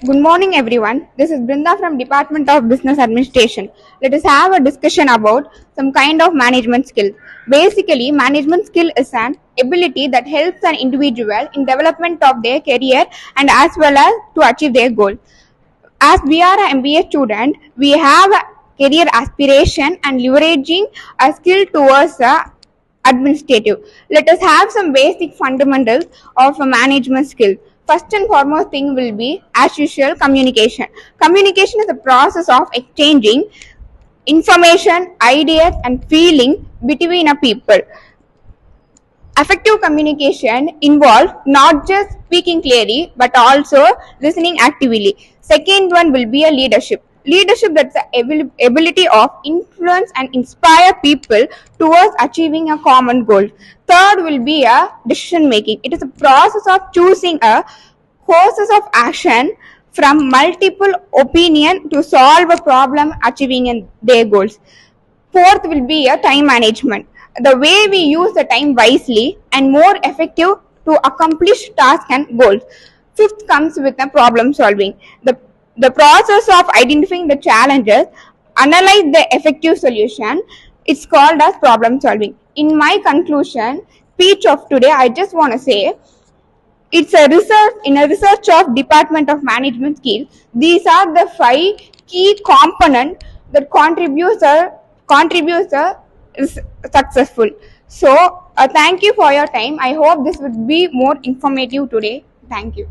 Good morning, everyone. This is Brinda from Department of Business Administration. Let us have a discussion about some kind of management skill. Basically, management skill is an ability that helps an individual in development of their career and as well as to achieve their goal. As we are an MBA student, we have a career aspiration and leveraging a skill towards a administrative. Let us have some basic fundamentals of a management skill. First and foremost thing will be, as usual, communication. Communication is the process of exchanging information, ideas, and feeling between a people. Effective communication involves not just speaking clearly but also listening actively. Second one will be a leadership. Leadership, that's the ability of influence and inspire people towards achieving a common goal. Third will be a decision making. It is a process of choosing a courses of action from multiple opinion to solve a problem achieving their goals. Fourth will be a time management. The way we use the time wisely and more effective to accomplish tasks and goals. Fifth comes with the problem solving. The process of identifying the challenges, analyze the effective solution, it's called as problem solving. In my conclusion speech of today, I just want to say it's a research of Department of Management skill. These are the 5 key components that contributes is successful. So thank you for your time. I hope this would be more informative today. Thank you.